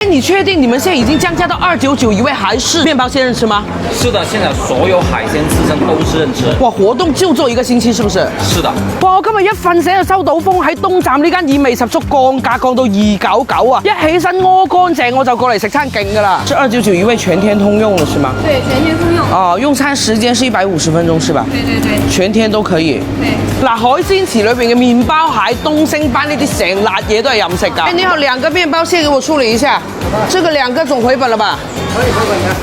你确定你们现在已經降價到299一位韓式麵包先認吃嗎？是的，現在所有海鮮刺身都是認吃。哇，活動就做一個星期，是不是？是的。哇，我今日一瞓醒就收到風，喺東站呢間意味十足降價降到299啊！一起身屙乾淨我就過嚟食餐勁噶啦。是299一位全天通用的是嗎？對，全天通用。哦，用餐時間是150分鐘是吧？對對對，全天都可以。對。嗱，海鮮池裏邊嘅麵包蟹、東星斑呢啲成辣嘢都係任食㗎。你好，2個麵包蟹給我處理一下。這個2個總回本了吧？可以回本嘅。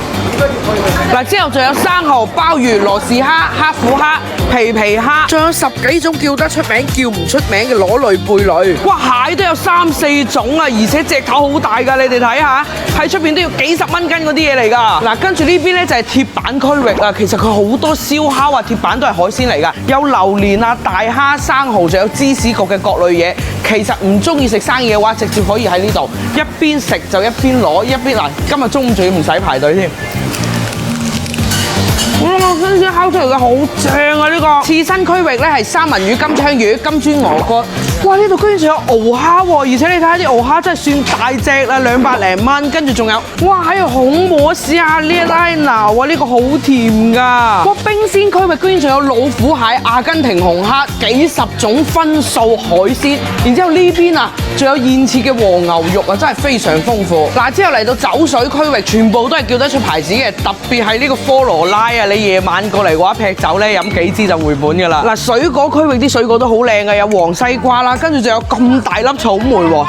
嗱，之後仲有生蠔、鮑魚、羅氏蝦、黑虎蝦、皮皮蝦，仲有10幾種叫得出名、叫唔出名嘅螺類、貝類。哇，蟹都有3、4種啊，而且隻頭好大㗎，你哋睇下，喺出邊都要幾十蚊斤嗰啲嘢嚟㗎。嗱，跟住呢邊咧就係鐵板區域啊，其實佢好多燒烤啊、鐵板都係海鮮嚟㗎，有榴蓮啊、大蝦、生蠔，仲有芝士焗嘅各類嘢。其實唔中意食生意嘅話，直接可以喺呢度一邊食就一邊攞，一邊嗱，今日中午仲要唔使排隊添。哇！新鮮烤出嚟嘅好正啊！呢個刺身區域咧係三文魚、金槍魚、金磚鵝肝。哇！呢度居然仲有螯蝦喎，而且你睇下啲螯蝦真係算大隻啦，200零蚊。跟住仲有，哇！喺度紅磨試下呢一拉嗱，哇！呢個好甜㗎。哇！冰鮮區域居然仲有老虎蟹、阿根廷紅蝦，幾十種分數海鮮。然之後呢邊啊，仲有現切嘅和牛肉啊，真係非常豐富。嗱，之後嚟到酒水區域，全部都係叫得出牌子嘅，特別係呢個科羅拉啊，你夜晚過嚟嘅話，劈酒咧飲幾支就回本㗎啦。嗱，水果區域啲水果都好靚嘅，有黃西瓜啦，跟住仲有咁大粒草莓喎。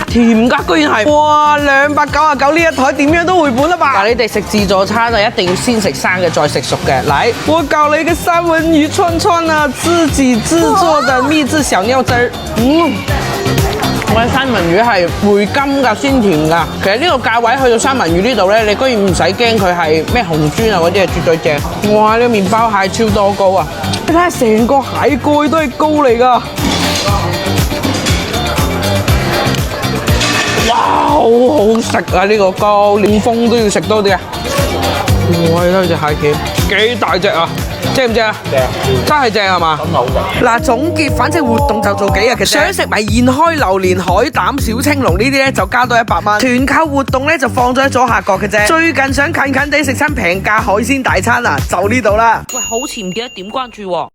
甜㗎，居然係哇299呢一台點樣都回本啦吧？嗱，你哋食自助餐啊，一定要先食生嘅，再食熟嘅。嚟，我搞了一個三文魚串串啊，自己製作的秘製小料汁兒。我嘅三文魚係回甘㗎，鮮甜㗎。其實呢個價位去到三文魚呢度咧，你居然唔使驚佢係咩紅磚啊嗰啲係絕對正。哇！呢個麵包蟹超多膏啊！你睇下成個蟹蓋都係膏嚟㗎。哇，好好食啊！呢個膏連風都要食多啲啊！哇，你睇隻蟹鉗幾大隻啊！正唔正啊？正，真係正係嘛？真係好正。嗱，總結，反正活動就做幾日嘅啫。想食埋現開榴蓮、海膽、小青龍呢啲咧，就加多100蚊。團購活動咧就放咗喺左下角嘅啫。最近想近近地食餐平價海鮮大餐啊，就呢度啦。喂，好似唔記得點關注喎。